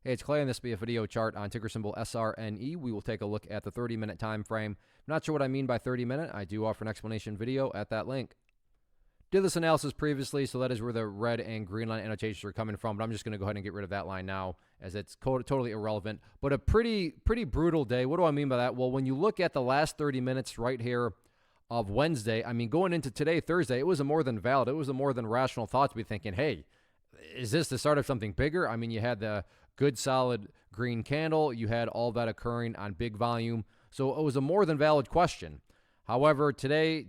Hey, it's Clay, and this will be a video chart on ticker symbol SRNE. We will take a look at the 30-minute time frame. I'm not sure what I mean by 30-minute. I do offer an explanation video at that link. Did this analysis previously, so that is where the red and green line annotations are coming from, but I'm just going to go ahead and get rid of that line now as it's totally irrelevant. But a pretty brutal day. What do I mean by that? Well, when you look at the last 30 minutes right here of Wednesday, I mean, going into today, Thursday, it was a more than valid, it was a more than rational thought to be thinking, hey, is this the start of something bigger? I mean, you had the good solid green candle. You had all that occurring on big volume. So it was a more than valid question. However, today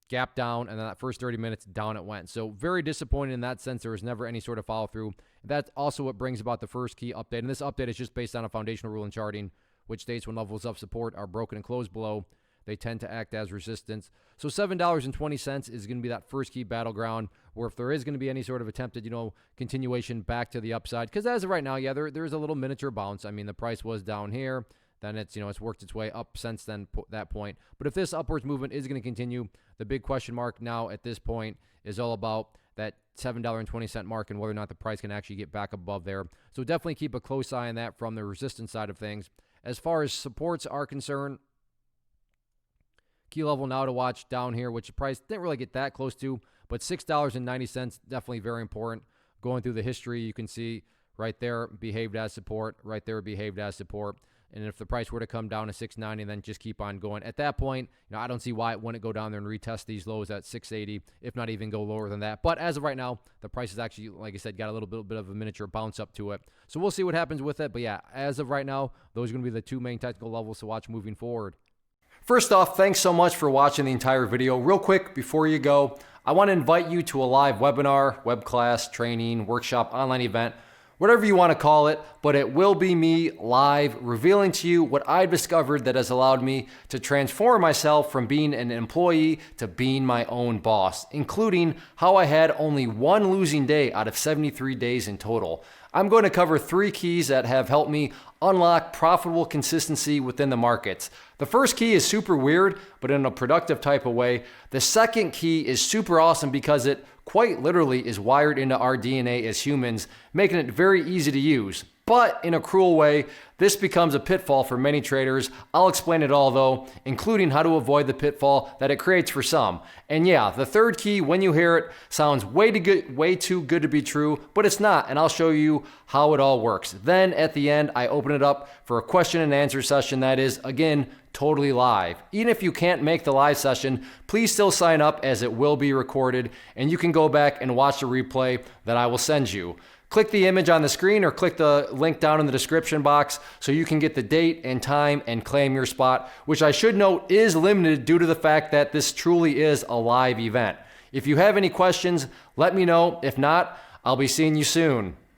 gap down, and then that first 30 minutes down it went. So very disappointing in that sense. There was never any sort of follow through. That's also what brings about the first key update. And this update is just based on a foundational rule in charting, which states when levels of support are broken and closed below, they tend to act as resistance. So $7.20 is going to be that first key battleground, where if there is going to be any sort of attempted, continuation back to the upside, because as of right now, there's a little miniature bounce. I mean, the price was down here, then it's worked its way up since then, that point. But if this upwards movement is going to continue, the big question mark now at this point is all about that $7.20 mark and whether or not the price can actually get back above there. So definitely keep a close eye on that from the resistance side of things. As far as supports are concerned, key level now to watch down here, which the price didn't really get that close to, but $6.90, definitely very important. Going through the history, you can see right there behaved as support, right there behaved as support. And if the price were to come down to $6.90, then just keep on going. At that point, I don't see why it wouldn't go down there and retest these lows at $6.80, if not even go lower than that. But as of right now, the price is actually, like I said, got a little bit of a miniature bounce up to it. So we'll see what happens with it. But yeah, as of right now, those are going to be the two main technical levels to watch moving forward. First off, thanks so much for watching the entire video. Real quick, before you go, I want to invite you to a live webinar, web class, training, workshop, online event, whatever you want to call it, but it will be me live revealing to you what I've discovered that has allowed me to transform myself from being an employee to being my own boss, including how I had only one losing day out of 73 days in total. I'm going to cover 3 keys that have helped me unlock profitable consistency within the markets. The first key is super weird, but in a productive type of way. The second key is super awesome because it quite literally is wired into our DNA as humans, making it very easy to use. But in a cruel way, this becomes a pitfall for many traders. I'll explain it all though, including how to avoid the pitfall that it creates for some. And yeah, the third key, when you hear it, sounds way too good to be true, but it's not, and I'll show you how it all works. Then at the end, I open it up for a question and answer session that is, again, totally live. Even if you can't make the live session, please still sign up as it will be recorded, and you can go back and watch the replay that I will send you. Click the image on the screen or click the link down in the description box so you can get the date and time and claim your spot, which I should note is limited due to the fact that this truly is a live event. If you have any questions, let me know. If not, I'll be seeing you soon.